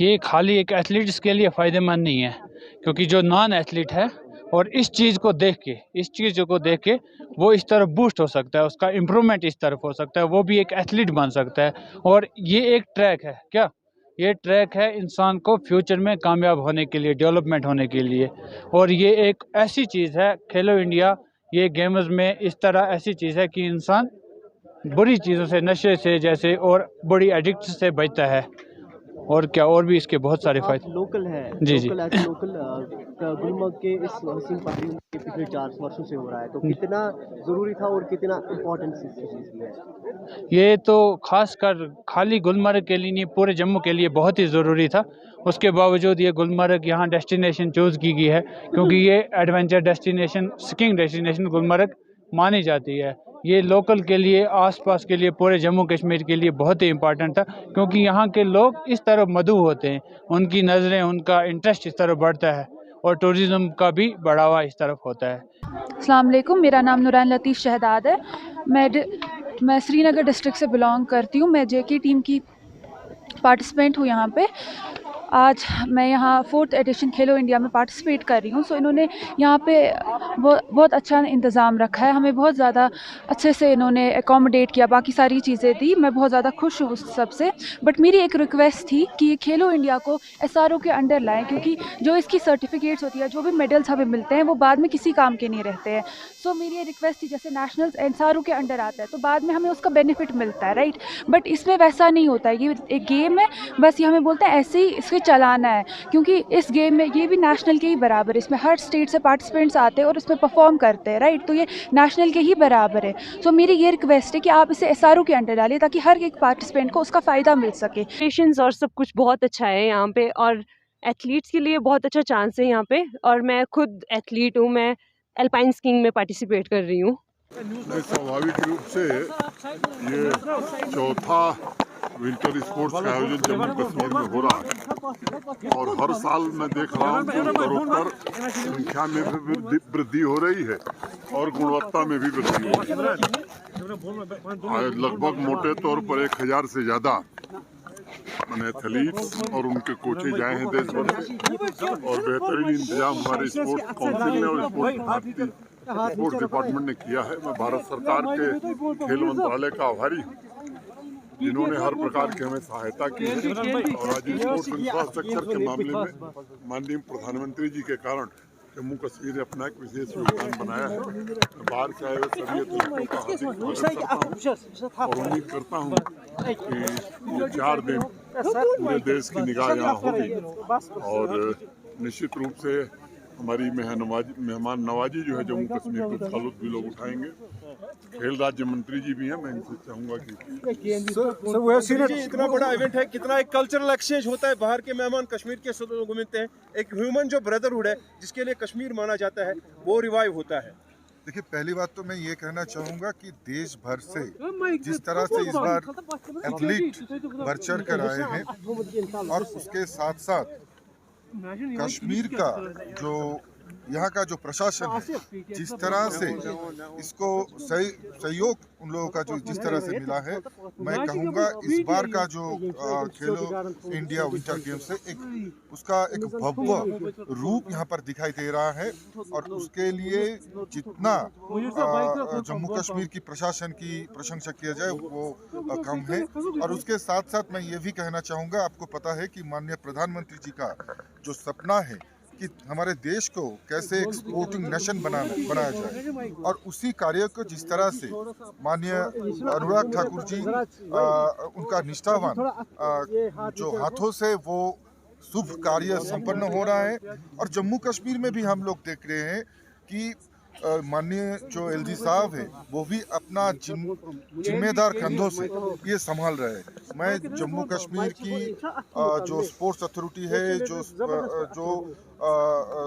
ये खाली एक एथलीट्स के लिए फ़ायदेमंद नहीं है, क्योंकि जो नॉन एथलीट है और इस चीज़ को देख के वो इस तरफ बूस्ट हो सकता है, उसका इम्प्रूवमेंट इस तरफ हो सकता है, वो भी एक एथलीट बन सकता है। और ये एक ट्रैक है क्या? ये ट्रैक है इंसान को फ्यूचर में कामयाब होने के लिए, डेवलपमेंट होने के लिए। और ये एक ऐसी चीज़ है, खेलो इंडिया ये गेम्स में इस तरह ऐसी चीज़ है कि इंसान बुरी चीज़ों से, नशे से जैसे और बुरी एडिक्ट से बचता है। और क्या, और भी इसके बहुत सारे आप फायदे। लोकल हैं, जी जी। Local as a local Gulmarg के इस हसीन पहाड़ी में पिछले 4 वर्षों से हो रहा है, तो कितना ज़रूरी था और कितना इम्पोर्टेंस इस चीज़ की है? ये तो खासकर खाली गुलमर्ग के लिए नहीं, पूरे जम्मू के लिए बहुत ही ज़रूरी था। उसके बावजूद ये गुलमर्ग यहाँ डेस्टिनेशन चूज़ की गई है, क्योंकि ये adventure destination, skiing destination Gulmarg मानी जाती है। ये लोकल के लिए, आसपास के लिए, पूरे जम्मू कश्मीर के लिए बहुत ही इम्पोर्टेंट था, क्योंकि यहाँ के लोग इस तरफ मदऊ होते हैं, उनकी नज़रें, उनका इंटरेस्ट इस तरफ बढ़ता है और टूरिज़्म का भी बढ़ावा इस तरफ होता है। अस्सलाम वालेकुम, मेरा नाम नूरान लतीफ़ शहदाद है। मैं श्रीनगर डिस्ट्रिक्ट से बिलोंग करती हूँ। मैं जेके टीम की पार्टिसिपेंट हूँ यहाँ पे। आज मैं यहाँ 4th एडिशन खेलो इंडिया में पार्टिसिपेट कर रही हूँ। सो इन्होंने यहाँ पे बहुत अच्छा इंतज़ाम रखा है, हमें बहुत ज़्यादा अच्छे से इन्होंने एकोमोडेट किया, बाकी सारी चीज़ें दी। मैं बहुत ज़्यादा खुश हूँ उस सब से। बट मेरी एक रिक्वेस्ट थी कि ये खेलो इंडिया को एसआरओ के अंडर लाएँ, क्योंकि जो इसकी सर्टिफिकेट्स होती है, जो भी मेडल्स हमें मिलते हैं, वो बाद में किसी काम के नहीं रहते हैं। सो मेरी ये रिक्वेस्ट थी, जैसे नेशनल्स एसआरओ के अंडर आता है तो बाद में हमें उसका बेनिफिट मिलता है, राइट? बट इसमें वैसा नहीं होता है, ये एक गेम है, बस ये हमें बोलते हैं ऐसे ही इसके चलाना है, क्योंकि इस गेम में ये भी नेशनल के ही बराबर है। इसमें हर स्टेट से पार्टिसिपेंट्स आते हैं और इसमें परफॉर्म करते हैं, राइट? तो ये नेशनल के ही बराबर है। सो मेरी ये रिक्वेस्ट है कि आप इसे एसआरओ के अंडर डालिए, ताकि हर एक पार्टिसिपेंट को उसका फ़ायदा मिल सके। पेशेंस और सब कुछ बहुत अच्छा है यहाँ पे, और एथलीट्स के लिए बहुत अच्छा चांस है यहाँ पे। और मैं खुद एथलीट हूँ, मैं अल्पाइन स्कीइंग में पार्टिसिपेट कर रही हूँ। स्वाभाविक रूप से ये चौथा विंटर स्पोर्ट्स का आयोजन जम्मू कश्मीर में हो रहा है, और हर साल मैं देख रहा हूँ कि उत्तरोत्तर संख्या में भी वृद्धि हो रही है और गुणवत्ता में भी वृद्धि हो रही है। लगभग मोटे तौर पर 1000 से ज़्यादा एथलीट्स और उनके कोचेज आए हैं देश भर से, और बेहतरीन इंतजाम हमारे स्पोर्ट्स काउंसिल ने और स्पोर्ट्स डिपार्टमेंट ने किया है। मैं भारत सरकार के खेल मंत्रालय का आभारी हूँ, जिन्होंने हर प्रकार की हमें सहायता की है। और आज स्पोर्ट्स इंफ्रास्ट्रक्चर के मामले में माननीय प्रधानमंत्री जी के कारण जम्मू कश्मीर ने अपना एक विशेष योगदान बनाया है। मैं बाहर से आए हुए सभी एथलीटों का हार्दिक स्वागत करता हूँ और उम्मीद करता हूँ कि ये 4 दिन पूरे देश की निगाह यहाँ होगी, और निश्चित रूप से हमारी मेहमान नवाजी जो है जम्मू कश्मीर को उसका लुत्फ भी लोग उठाएंगे। खेल राज्य मंत्री जी भी हैं, मैं इनसे चाहूँगा कि इतना बड़ा इवेंट है, कितना एक कल्चरल एक्सचेंज होता है, बाहर के मेहमान कश्मीर के लोगों को मिलते हैं, एक ह्यूमन जो ब्रदरहुड है जिसके लिए कश्मीर माना जाता है वो रिवाइव होता है। देखिए, पहली बात तो मैं ये कहना चाहूँगा कि देश भर से जिस तरह से इस बार एथलीट बढ़ चढ़ कर आए हैं, और उसके साथ साथ कश्मीर का जो यहाँ का जो प्रशासन है, जिस तरह से इसको सहयोग उन लोगों का जो जिस तरह से मिला है, मैं कहूँगा इस बार का जो खेलो इंडिया विंटर गेम्स है, उसका एक भव्य रूप यहाँ पर दिखाई दे रहा है। और उसके लिए जितना जम्मू कश्मीर की प्रशासन की प्रशंसा किया जाए वो कम है। और उसके साथ साथ मैं ये भी कहना चाहूँगा, आपको पता है कि माननीय प्रधानमंत्री जी का जो सपना है कि हमारे देश को कैसे एक स्पोर्टिंग नेशन बनाया जाए, और उसी कार्य को जिस तरह से माननीय अनुराग ठाकुर जी उनका निष्ठावान जो हाथों से वो शुभ कार्य संपन्न हो रहा है। और जम्मू कश्मीर में भी हम लोग देख रहे हैं कि माननीय जो एलजी साहब है वो भी अपना जिम्मेदार कंधों से ये संभाल रहे हैं। मैं जम्मू कश्मीर की जो स्पोर्ट्स अथॉरिटी है, जो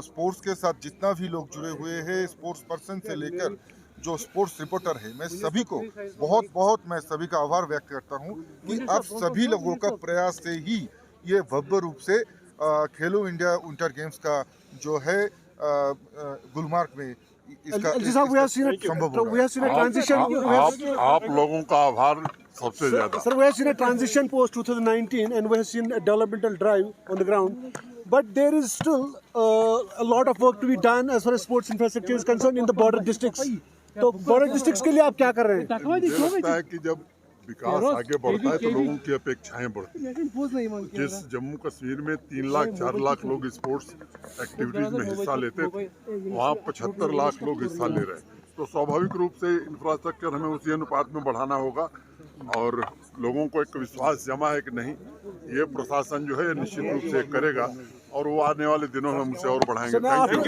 स्पोर्ट्स के साथ जितना भी लोग जुड़े हुए हैं, स्पोर्ट्स पर्सन से लेकर जो स्पोर्ट्स रिपोर्टर है, मैं सभी को मैं सभी का आभार व्यक्त करता हूँ कि अब सभी लोगों का प्रयास से ही ये भव्य रूप से खेलो इंडिया विंटर गेम्स का जो है गुलमर्ग में इसका संभव हो रहा है। आप लोगों का आभार सबसे ज्यादा। Sir, we have seen a transition post 2019 and we have seen a developmental drive on the ground. But there is still a lot of work to be done as far as sports infrastructure is concerned in the border districts. तो border districts के लिए आप क्या कर रहे हैं? मुझे लगता है कि जब विकास आगे बढ़ता है तो लोगों की अपेक्षाएं बढ़ती हैं। जिस जम्मू कश्मीर में 3 लाख 4 लाख लोग स्पोर्ट्स एक्टिविटीज में हिस्सा लेते थे, वहाँ 75 लाख लोग हिस्सा ले रहे हैं। तो स्वाभाविक रूप से इंफ्रास्ट्रक्चर हमें उसी अनुपात में बढ़ाना होगा और लोगों को एक विश्वास जमा है कि नहीं, ये प्रशासन जो है निश्चित रूप से करेगा और वो आने वाले दिनों में हमसे और बढ़ाएंगे। Thank you.